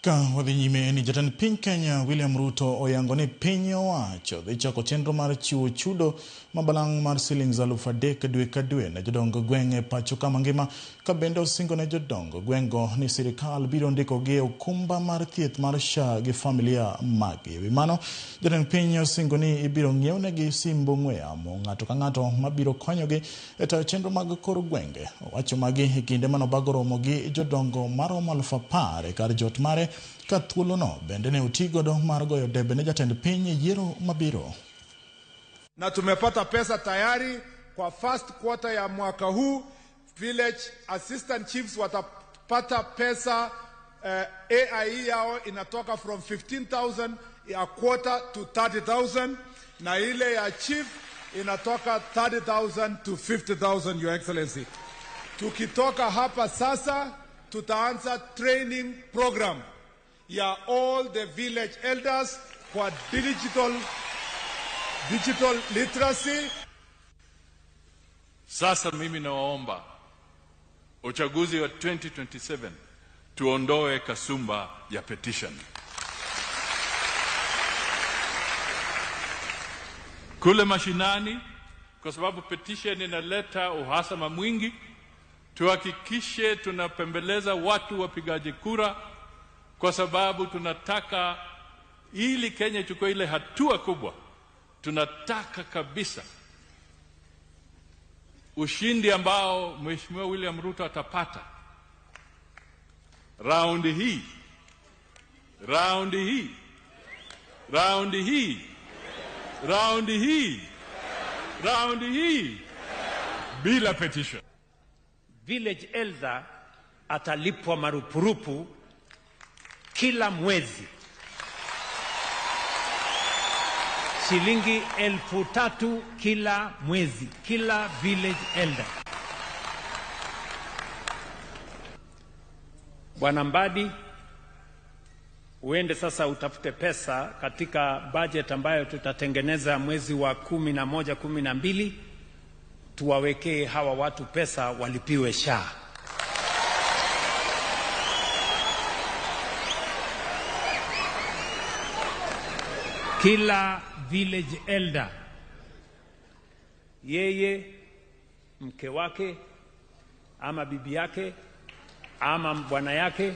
Ka wadhi nyime ni jatend piny Kenya William Ruto oyango ni piny owacho dhi chako chenro mar chiwo chudo mabalang' mar shillings 3,000 dwe ka dwe ne jodongo gwenge pacho ka mangima, ka bende osingo ne jodongo gwengo ni sirikal biro ndikogi e okumba mar thieth mar SHA gi familia magi. Ewi mano, jatend piny osingo ni ibiro ng'iewnegi simb ong'we yamo ng'ato ka ng'ato mabiro konyogi e tayo chenro mag kor gwenge. Owacho magi e kinde manobago romo gi jodongo maromo 10,000 e kar jot mare, ka thuolo no bende ne otigodo mar goyo debe ne jatend piny yiero mabiro. Na tumepata pesa tayari kwa first quarter ya mwaka huu. Village assistant chiefs watapata pesa, AIE yao inatoka from 15,000 a quarter to 30,000, na ile ya chief inatoka 30,000 to 50,000, Your Excellency. Tukitoka hapa sasa, tutaanza training program ya all the village elders kwa digital literacy. Sasa mimi nawaomba uchaguzi wa 2027 tuondoe kasumba ya petition. Kule mashinani, kwa sababu petition inaleta uhasama mwingi, tuhakikishe tunapembeleza watu wapigaji kura, kwa sababu tunataka ili Kenya ichukue ile hatua kubwa. Tunataka kabisa ushindi ambao Mheshimiwa William Ruto atapata raundi hii bila petition. Village elder atalipwa marupurupu kila mwezi shilingi 3,000 kila mwezi, kila village elder. Bwana Mbadi, uende sasa utafute pesa katika budget ambayo tutatengeneza mwezi wa 11, 12, tuwawekee hawa watu pesa walipiwe SHA. Kila village elder, yeye, mke wake ama bibi yake ama bwana yake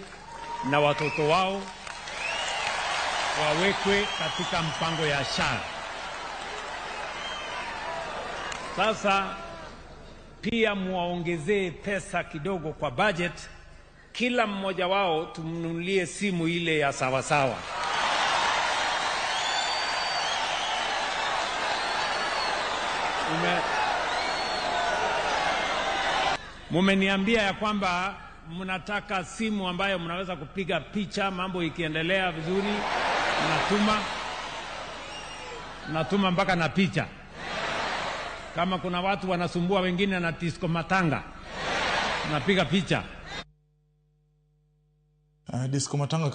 na watoto wao wawekwe katika mpango ya SHA. Sasa pia muwaongezee pesa kidogo kwa budget, kila mmoja wao tumnunulie simu ile ya sawasawa. Mumeniambia ya kwamba mnataka simu ambayo mnaweza kupiga picha, mambo ikiendelea vizuri, mnatuma mpaka na picha. Kama kuna watu wanasumbua wengine na disco matanga, mnapiga picha. Disco matanga